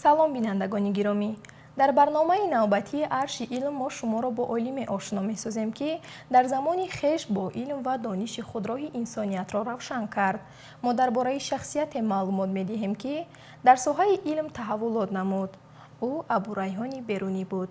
салом бинандагони гиромӣ, дар барномаи навбатии арши илм мо шуморо бо олиме ошно месозем, ки дар замони хеш бо илм ва дониши худ роҳи инсониятро равшан кард. Мо дар бораи шахсияте маълумот медиҳем, ки дар соҳаи илм таҳаввулот намуд. ӯ Абурайҳони Берунӣ буд.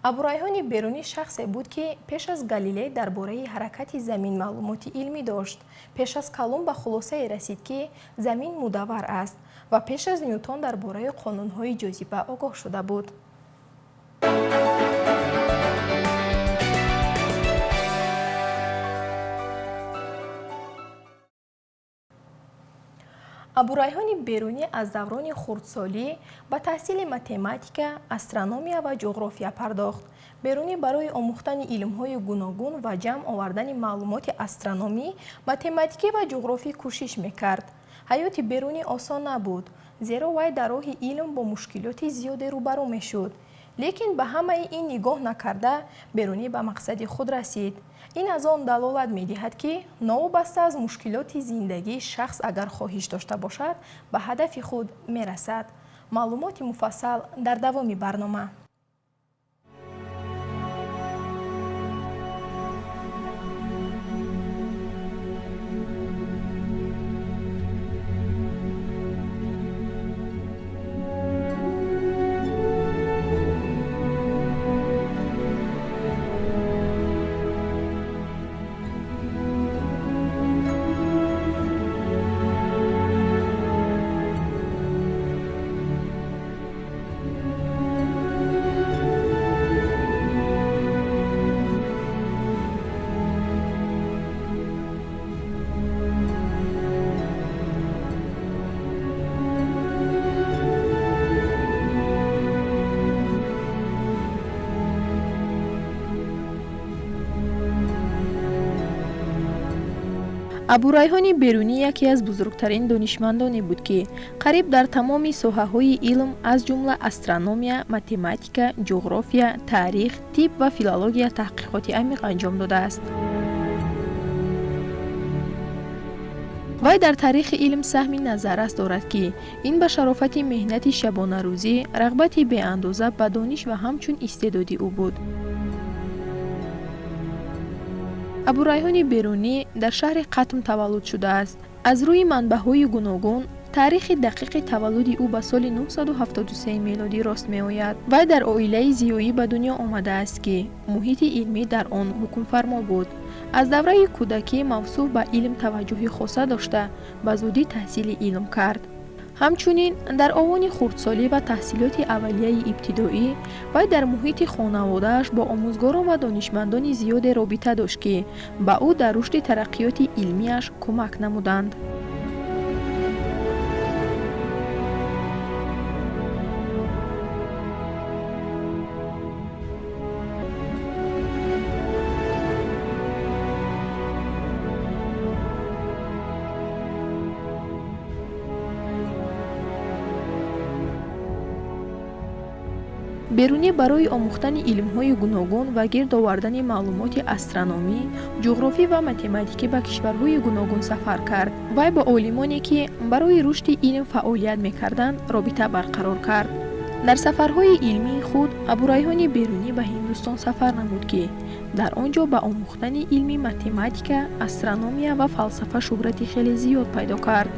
Абурайҳони Берунӣ шахсе буд, ки пеш аз Галилей дар бораи ҳаракати замин маълумоти илмӣ дошт. Пеш аз Калум ба хулосае расид, ки замин мудаввар аст ва пеш аз Ньютон дар бораи қонунҳои ҷозиба огоҳ шуда буд. Абурайҳони Берунӣ аз даврони хурдсолӣ ба таҳсили математика, астрономия ва ҷуғрофия пардохт. Берунӣ барои омӯхтани илмҳои гуногун ва ҷамъ овардани маълумоти астрономӣ, математикӣ ва ҷуғрофӣ кӯшиш мекард. ҳаёти Берунӣ осон набуд, зеро вай дар роҳи илм бо мушкилоти зиёде рӯбарӯ мешуд. Лекин ба ҳамаи ин нигоҳ накарда, Берунӣ ба мақсади худ расид. ин аз он далолат медиҳад, ки новобаста аз мушкилоти зиндагӣ шахс агар хоҳиш дошта бошад, ба ҳадафи худ мерасад. маълумоти муфассал дар давоми барнома. Абурайҳони Берунӣ яке аз бузургтарин донишмандоне буд, ки қариб дар тамоми соҳаҳои илм аз ҷумла астрономия, математика, ҷуғрофия, таърих, тиб ва филология таҳқиқоти амиқ анҷом додааст. вай дар таърихи илм саҳми назаррас дорад, ки ин ба шарофати меҳнати шабонарӯзӣ, рағбати беандоза ба дониш ва ҳамчун истеъдоди ӯ буд. Абурайҳони Берунӣ дар шаҳри Қатм таваллуд шудааст. аз рӯи манбаъҳои гуногун, таърихи дақиқи таваллуди ӯ ба соли 973 мелодӣ рост меояд. вай дар оилаи зиёӣ ба дунё омадааст, ки муҳити илмӣ дар он ҳукмфармо буд. аз давраи кӯдакӣ мавсуф ба илм таваҷҷӯҳи хоса дошта, ба зудӣ таҳсили илм кард. ҳамчунин дар овони хурдсолӣ ва таҳсилоти аввалияи ибтидоӣ, вай дар муҳити хонаводааш бо омӯзгорон ва донишмандони зиёде робита дошт, ки ба ӯ дар рушди тараққиёти илмияш кӯмак намуданд. Берунӣ барои омӯхтани илмҳои гуногун ва гирд овардани маълумоти астрономӣ, ҷуғрофӣ ва математикӣ ба кишварҳои гуногун сафар кард. вай ба олимоне, ки барои рушди илм фаъолият мекарданд, робита барқарор кард. дар сафарҳои илмии худ, Абурайҳони Берунӣ ба Ҳиндустон сафар намуд, ки дар он ҷо ба омӯхтани илми математика, астрономия ва фалсафа шӯҳрати хеле зиёд пайдо кард.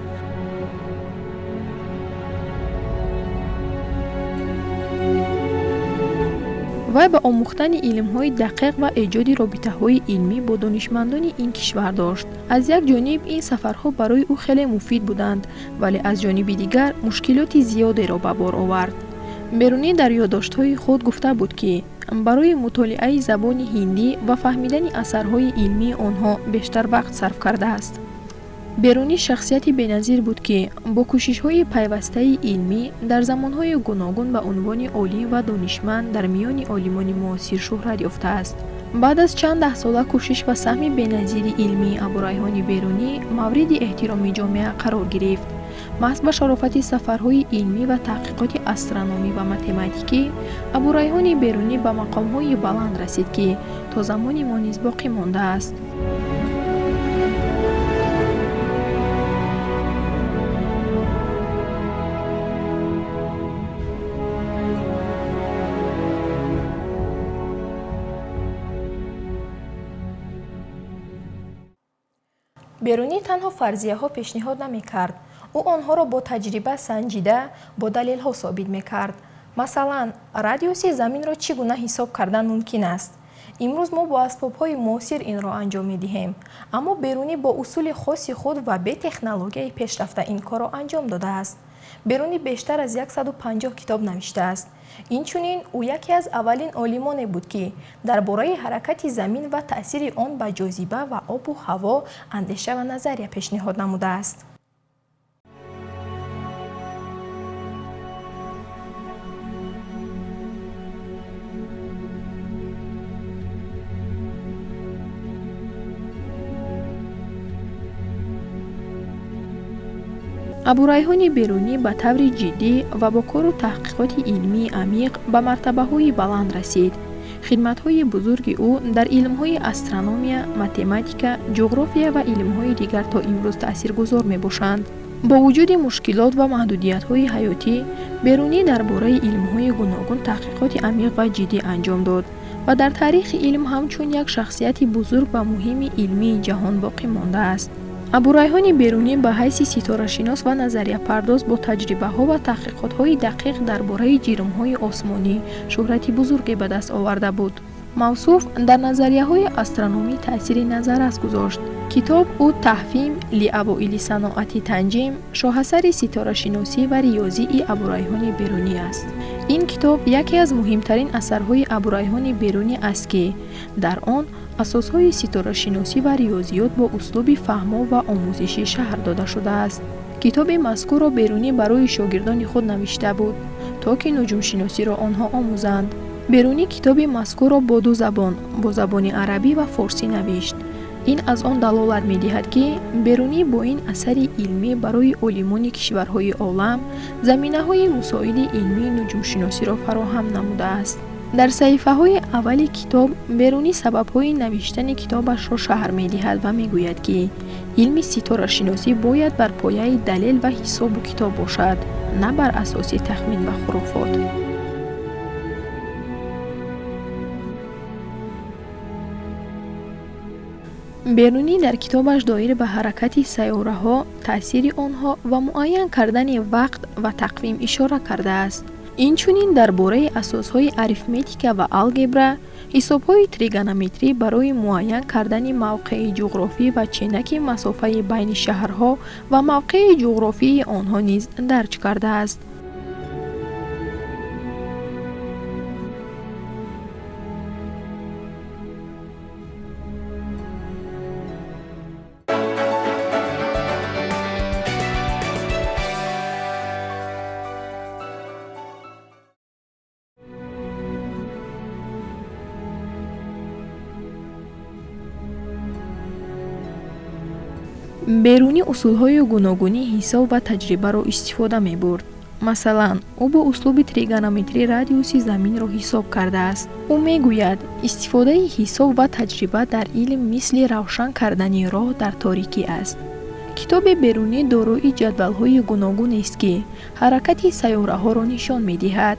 вай ба омӯхтани илмҳои дақиқ ва эҷоди робитаҳои илмӣ бо донишмандони ин кишвар дошт. аз як ҷониб ин сафарҳо барои ӯ хеле муфид буданд, вале аз ҷониби дигар мушкилоти зиёдеро ба бор овард. Берунӣ дар ёддоштҳои худ гуфта буд, ки барои мутолиаи забони ҳиндӣ ва фаҳмидани асарҳои илмии онҳо бештар вақт сарф кардааст. Берунӣ шахсияти беназир буд, ки бо кӯшишҳои пайвастаи илмӣ дар замонҳои гуногун ба унвони олим ва донишманд дар миёни олимони муосир шӯҳрат ёфтааст. баъд аз чанд даҳсола кӯшиш ва саҳми беназири илмии Абурайҳони Берунӣ мавриди эҳтироми ҷомеа қарор гирифт. маҳз ба шарофати сафарҳои илмӣ ва таҳқиқоти астрономӣ ва математикӣ, Абурайҳони Берунӣ ба мақомҳои баланд расид, ки то замони мо низ боқӣ мондааст. беруни танҳо фарзияҳо пешниҳод намекард, ӯ онҳоро бо таҷриба санҷида, бо далелҳо собит мекард. масалан, радиуси заминро чӣ гуна ҳисоб кардан мумкин аст? имрӯз мо бо асбобҳои муосир инро анҷом медиҳем, аммо берунӣ бо усули хоси худ ва бе технологияи пешрафта ин корро анҷом додааст. берунӣ бештар аз 150 китоб навиштааст. инчунин ӯ яке аз аввалин олимоне буд, ки дар бораи ҳаракати замин ва таъсири он ба ҷозиба ва обу ҳаво андеша ва назария пешниҳод намудааст. абурайҳони берунӣ ба таври ҷиддӣ ва бо кору таҳқиқоти илмии амиқ ба мартабаҳои баланд расид. хидматҳои бузурги ӯ дар илмҳои астрономия, математика, ҷуғрофия ва илмҳои дигар то имрӯз таъсиргузор мебошанд. бо вуҷуди мушкилот ва маҳдудиятҳои ҳаётӣ, берунӣ дар бораи илмҳои гуногун таҳқиқоти амиқ ва ҷиддӣ анҷом дод ва дар таърихи илм ҳамчун як шахсияти бузург ва муҳими илмии ҷаҳон боқӣ мондааст. абурайҳони берунӣ ба ҳайси ситорашинос ва назарияпардоз бо таҷрибаҳо ва таҳқиқотҳои дақиқ дар бораи ҷирмҳои осмонӣ шӯҳрати бузурге ба даст оварда буд. мавсуф дар назарияҳои астрономӣ таъсири назаррас гузошт. китоб ӯ таҳфим ли авоили саноати танҷим, шоҳасари ситорашиносӣ ва риёзии абурайҳони берунӣ аст. ин китоб яке аз муҳимтарин асарҳои абурайҳони берунӣ аст, ки дар он асосҳои ситорашиносӣ ва риёзиёт бо услуби фаҳмо ва омӯзишӣ шаҳр дода шудааст. китоби мазкурро берунӣ барои шогирдони худ навишта буд, то ки нуҷумшиносиро онҳо омӯзанд. берунӣ китоби мазкурро бо ду забон, бо забони арабӣ ва форсӣ навишт. ин аз он далолат медиҳад, ки берунӣ бо ин асари илмӣ барои олимони кишварҳои олам заминаҳои мусоиди илмии нуҷумшиносиро фароҳам намудааст. дар саҳифаҳои аввали китоб берунӣ сабабҳои навиштани китобашро шаҳр медиҳад ва мегӯяд, ки илми ситорашиносӣ бояд бар пояи далел ва ҳисобу китоб бошад, на бар асоси тахмин ва хурофот. берунӣ дар китобаш доир ба ҳаракати сайёраҳо, таъсири онҳо ва муайян кардани вақт ва тақвим ишора кардааст. инчунин дар бораи асосҳои арифметика ва алгебра, ҳисобҳои тригонометрӣ барои муайян кардани мавқеи ҷуғрофӣ ва ченаки масофаи байни шаҳрҳо ва мавқеи ҷуғрофии онҳо низ дарҷ кардааст. берунӣ усулҳои гуногунии ҳисоб ва таҷрибаро истифода мебурд. масалан, ӯ бо услуби тригонометрӣ радиуси заминро ҳисоб кардааст. ӯ мегӯяд, истифодаи ҳисоб ва таҷриба дар илм мисли равшан кардани роҳ дар торикӣ аст. китоби берунӣ дорои ҷадвалҳои гуногунест, ки ҳаракати сайёраҳоро нишон медиҳад.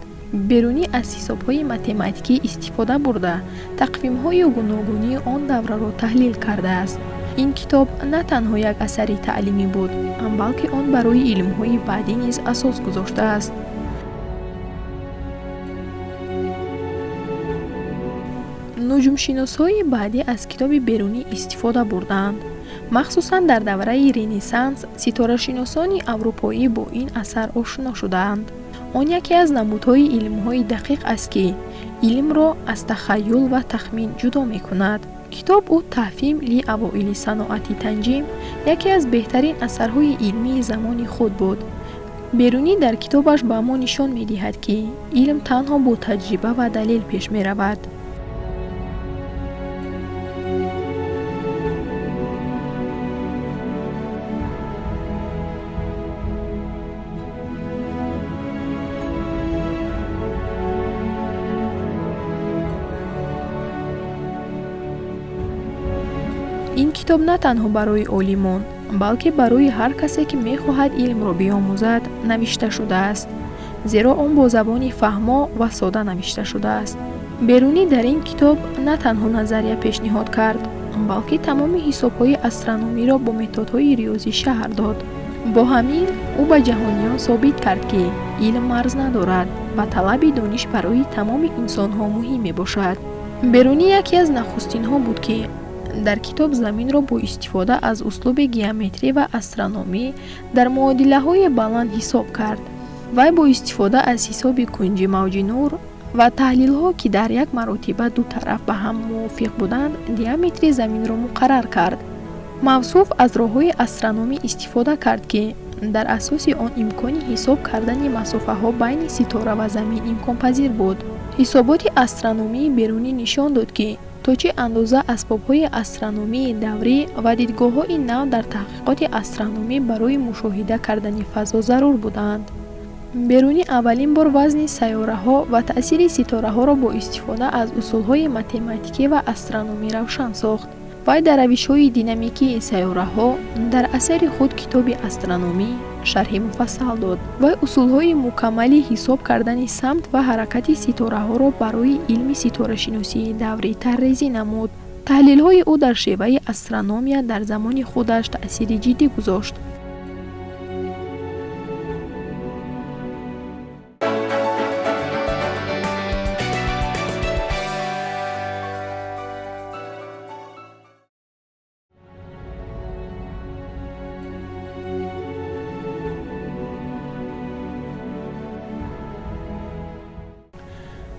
берунӣ аз ҳисобҳои математикӣ истифода бурда, тақвимҳои гуногунии он давраро таҳлил кардааст. ин китоб на танҳо як асари таълимӣ буд, балки он барои илмҳои баъдӣ низ асос гузоштааст. нуҷумшиносҳои баъдӣ аз китоби берунӣ истифода бурданд. махсусан дар давраи ренессанс, ситорашиносони аврупоӣ бо ин асар ошно шудаанд. он яке аз намудҳои илмҳои дақиқ аст, ки илмро аз тахайюл ва тахмин ҷудо мекунад. китоб ӯ таҳфим ли авоили саноати танҷим яке аз беҳтарин асарҳои илмии замони худ буд. берунӣ дар китобаш ба мо нишон медиҳад, ки илм танҳо бо таҷриба ва далел пеш меравад. ин китоб на танҳо барои олимон, балки барои ҳар касе, ки мехоҳад илмро биомӯзад, навишта шудааст, зеро он бо забони фаҳмо ва сода навишта шудааст. берунӣ дар ин китоб на танҳо назария пешниҳод кард, балки тамоми ҳисобҳои астрономиро бо методҳои риёзӣ шаҳр дод. бо ҳамин ӯ ба ҷаҳониён собит кард ки илм марз надорад ва талаби дониш барои тамоми инсонҳо муҳим мебошад. берунӣ яке аз нахустинҳо буд ки дар китоб заминро бо истифода аз услуби геометрӣ ва астрономӣ дар муодилаҳои баланд ҳисоб кард. вай бо истифода аз ҳисоби кунҷи мавҷи нур ва таҳлилҳо ки дар як маротиба ду тараф ба ҳам мувофиқ буданд, диаметри заминро муқаррар кард. мавсуф аз роҳҳои астрономӣ истифода кард ки дар асоси он имкони ҳисоб кардани масофаҳо байни ситора ва замин имконпазир буд. ҳисоботи астрономии берунӣ нишон дод ки то чӣ андоза асбобҳои астрономии даврӣ ва дидгоҳҳои нав дар таҳқиқоти астрономӣ барои мушоҳида кардани фазо зарур буданд. берунӣ аввалин бор вазни сайёраҳо ва таъсири ситораҳоро бо истифода аз усулҳои математикӣ ва астрономӣ равшан сохт. вай дар равишҳои динамикии сайёраҳо дар асари худ китоби астрономӣ шарҳи муфассал дод. вай усулҳои мукаммали ҳисоб кардани самт ва ҳаракати ситораҳоро барои илми ситорашиносии даврӣ таррезӣ намуд. таҳлилҳои ӯ дар шеваи астрономия дар замони худаш таъсири ҷиддӣ гузошт.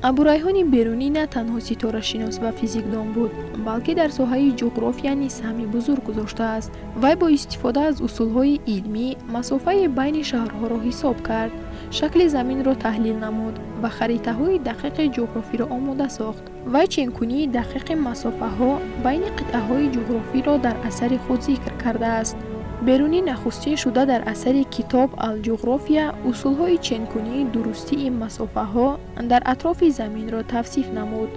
абурайҳони берунӣ на танҳо ситорашинос ва физикдон буд, балки дар соҳаи ҷуғрофия низ ҳамми бузург гузоштааст. вай бо истифода аз усулҳои илмӣ масофаи байни шаҳрҳоро ҳисоб кард, шакли заминро таҳлил намуд ва харитаҳои дақиқи ҷуғрофиро омода сохт. вай ченкунии дақиқи масофаҳо байни қитъаҳои ҷуғрофиро дар асари худ зикр кардааст. берунӣ нахустин шуда дар асари китоб алҷуғрофия усулҳои ченкунии дурустии масофаҳо дар атрофи заминро тавсиф намуд.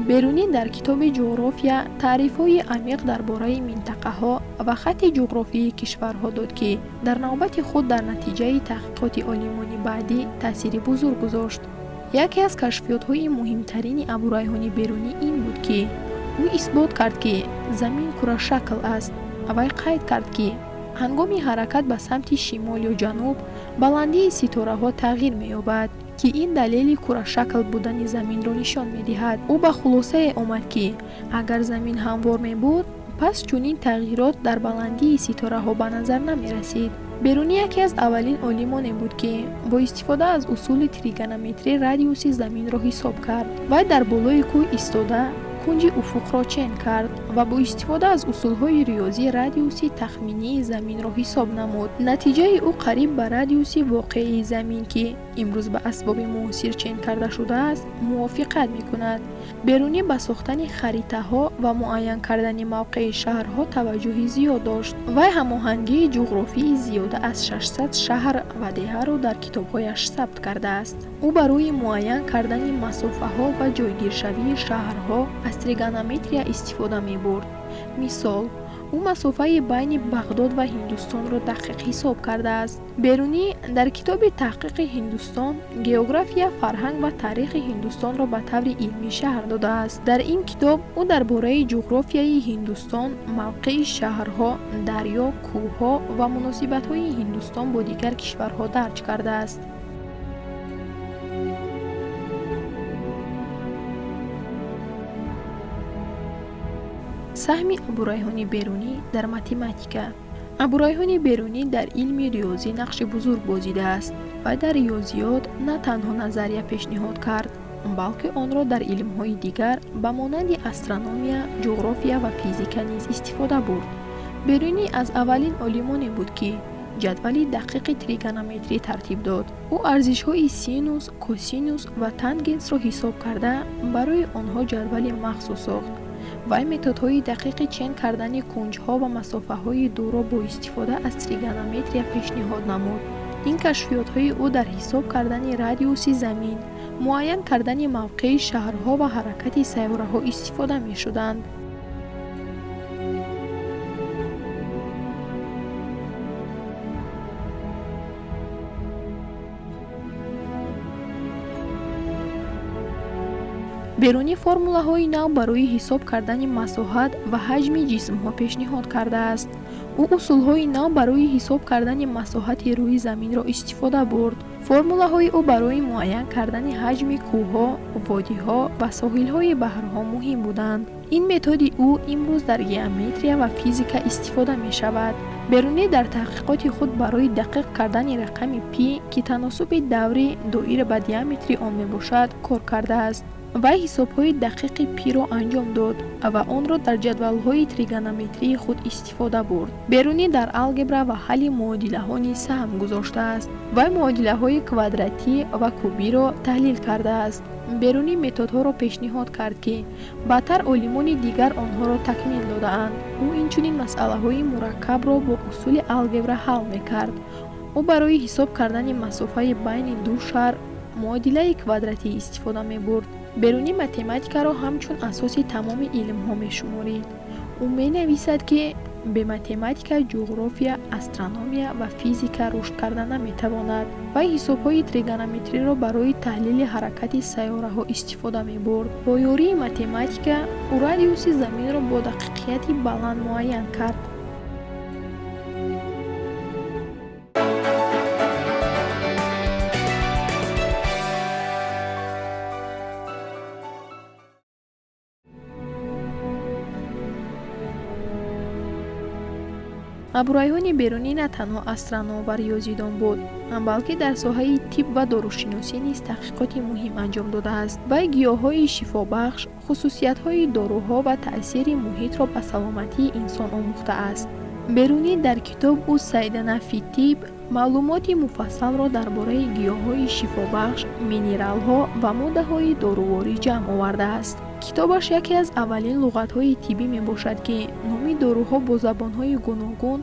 берунӣ дар китоби ҷуғрофия таърифҳои амиқ дар бораи минтақаҳо ва хатти ҷуғрофии кишварҳо дод ки дар навбати худ дар натиҷаи таҳқиқоти олимони баъдӣ таъсири бузург гузошт. яке аз кашфиётҳои муҳимтарини абурайҳони берунӣ ин буд ки ӯ исбот кард ки замин курашакл аст. вай қайд кард ки ҳангоми ҳаракат ба самти шимол ё ҷануб баландии ситораҳо тағйир меёбад ки ин далели курашакл будани заминро нишон медиҳад. ӯ ба хулосае омад ки агар замин ҳамвор мебуд, пас чунин тағйирот дар баландии ситораҳо ба назар намерасид. берунӣ яке аз аввалин олимоне буд ки бо истифода аз усули тригонометрӣ радиуси заминро ҳисоб кард. вай дар болои кӯҳ истода кунҷи уфуқро чен кард ва бо истифода аз усулҳои риёзӣ радиуси тахминии заминро ҳисоб намуд. натиҷаи ӯ қариб ба радиуси воқеии замин ки имрӯз ба асбоби муосир чен карда шудааст мувофиқат мекунад. берунӣ ба сохтани харитаҳо ва муайян кардани мавқеи шаҳрҳо таваҷҷӯҳи зиёд дошт. вай ҳамоҳангии ҷуғрофии зиёда аз 600 шаҳр ва деҳаро дар китобҳояш сабт кардааст. ӯ барои муайян кардани масофаҳо ва ҷойгиршавии шаҳрҳо аз тригонометрия истифода мебурд. мисол, ӯ масофаи байни бағдод ва ҳиндустонро дақиқ ҳисоб кардааст. берунӣ дар китоби таҳқиқи ҳиндустон география, фарҳанг ва таърихи ҳиндустонро ба таври илмӣ шаҳр додааст. дар ин китоб ӯ дар бораи ҷуғрофияи ҳиндустон, мавқеи шаҳрҳо, дарё, кӯҳҳо ва муносибатҳои ҳиндустон бо дигар кишварҳо дарҷ кардааст. саҳми абурайҳони берунӣ дар математика. абурайҳони берунӣ дар илми риёзӣ нақши бузург бозидааст. вай дар риёзиёт на танҳо назария пешниҳод кард, балки онро дар илмҳои дигар ба монанди астрономия, ҷуғрофия ва физика низ истифода бурд. берунӣ аз аввалин олимоне буд ки ҷадвали дақиқи тригонометрӣ тартиб дод. ӯ арзишҳои синус, косинус ва тангенсро ҳисоб карда барои онҳо ҷадвали махсус сохт. вай методҳои дақиқи чен кардани кунҷҳо ва масофаҳои дурро бо истифода аз тригонометрия пешниҳод намуд. ин кашфиётҳои ӯ дар ҳисоб кардани радиуси замин, муайян кардани мавқеи шаҳрҳо ва ҳаракати сайёраҳо истифода мешуданд. беруни формулаҳои нав барои ҳисоб кардани масоҳат ва ҳаҷми ҷисмҳо пешниҳод кардааст. ӯ усулҳои нав барои ҳисоб кардани масоҳати рӯи заминро истифода бурд. формулаҳои ӯ барои муайян кардани ҳаҷми кӯҳҳо, водиҳо ва соҳилҳои баҳрҳо муҳим буданд. ин методи ӯ имрӯз дар геометрия ва физика истифода мешавад. берунӣ дар таҳқиқоти худ барои дақиқ кардани рақами пи ки таносуби даври доира ба диаметри он мебошад кор кардааст. вай ҳисобҳои дақиқи пиро анҷом дод ва онро дар ҷадвалҳои тригонометрии худ истифода бурд. берунӣ дар алгебра ва ҳалли муодилаҳо низ саҳм гузоштааст. вай муодилаҳои квадратӣ ва кубиро таҳлил кардааст. берунӣ методҳоро пешниҳод кард ки баъдтар олимони дигар онҳоро такмил додаанд. ӯ инчунин масъалаҳои мураккабро бо усули алгебра ҳал мекард. ӯ барои ҳисоб кардани масофаи байни ду шар муодилаи квадратӣ истифода мебурд. берунӣ математикаро ҳамчун асоси тамоми илмҳо мешуморид. ӯ менависад ки бе математика ҷуғрофия, астрономия ва физика рушд карда наметавонад. вай ҳисобҳои тригонометриро барои таҳлили ҳаракати сайёраҳо истифода мебурд. бо ёрии математика ӯ радиуси заминро бо дақиқияти баланд муайян кард. абу райҳони берунӣ на танҳо астроном ва риёзидон буд, балки дар соҳаи тиб ва дорушиносӣ низ таҳқиқоти муҳим анҷом додааст. вай гиёҳҳои шифобахш, хусусиятҳои доруҳо ва таъсири муҳитро ба саломатии инсон омӯхтааст. берунӣ дар китоб ус-сайдана фи тиб маълумоти муфассалро дар бораи гиёҳҳои шифобахш, минералҳо ва моддаҳои доруворӣ ҷамъ овардааст. китобаш яке аз аввалин луғатҳои тиббӣ мебошад ки номи доруҳо бо забонҳои гуногун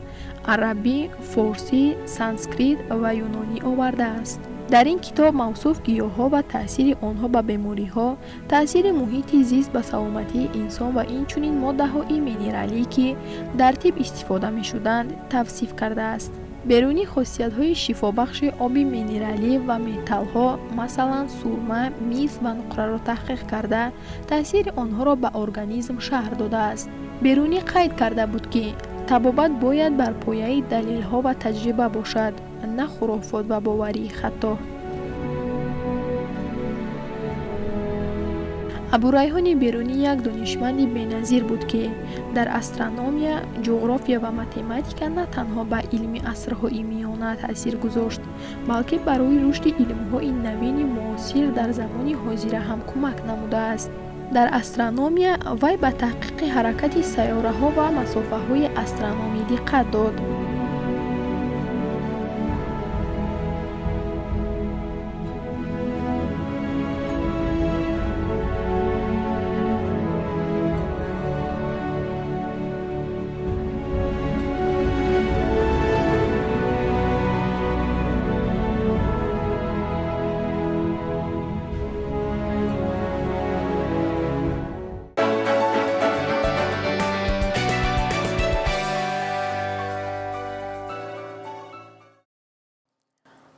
арабӣ, форсӣ, санскрит ва юнонӣ овардааст. дар ин китоб мавсуф гиёҳҳо ва таъсири онҳо ба бемориҳо, таъсири муҳити зист ба саломатии инсон ва инчунин моддаҳои минералӣ ки дар тиб истифода мешуданд тавсиф кардааст. берунӣ хосиятҳои шифобахши оби минералӣ ва металлҳо масалан сурма, мис ва нуқраро таҳқиқ карда таъсири онҳоро ба организм шарҳ додааст. берунӣ қайд карда буд ки табобат бояд бар пояи далелҳо ва таҷриба бошад, на хурофот ва боварии хато. абу райҳони берунӣ як донишманди беназир буд ки дар астрономия, ҷуғрофия ва математика на танҳо ба илми асрҳои миёна таъсир гузошт, балки барои рушди илмҳои навини муосир дар замони ҳозира ҳам кӯмак намудааст. дар астрономия вай ба таҳқиқи ҳаракати сайёраҳо ва масофаҳои астрономӣ диққат дод.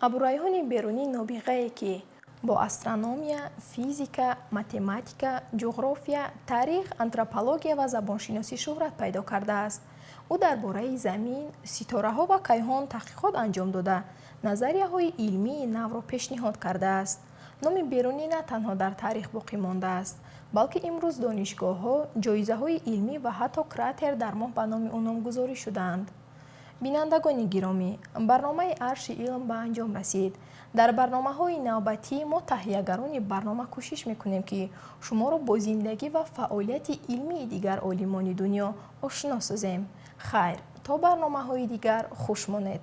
абу райҳони берунӣ нобиғае ки бо астрономия, физика, математика, ҷуғрофия, таърих, антропология ва забоншиносӣ шӯҳрат пайдо кардааст. ӯ дар бораи замин, ситораҳо ва кайҳон таҳқиқот анҷом дода, назарияҳои илмии навро пешниҳод кардааст. номи берунӣ на танҳо дар таърих боқӣ мондааст, балки имрӯз донишгоҳҳо, ҷоизаҳои илмӣ ва ҳатто кратер дар моҳ ба номи ӯ номгузорӣ шудаанд. бинандагони гиромӣ, барномаи Арши илм ба анҷом расид. дар барномаҳои навбатӣ мо таҳиягарони барнома кӯшиш мекунем ки шуморо бо зиндагӣ ва фаъолияти илмии дигар олимони дунё ошно созем. хайр, то барномаҳои дигар хуш монед.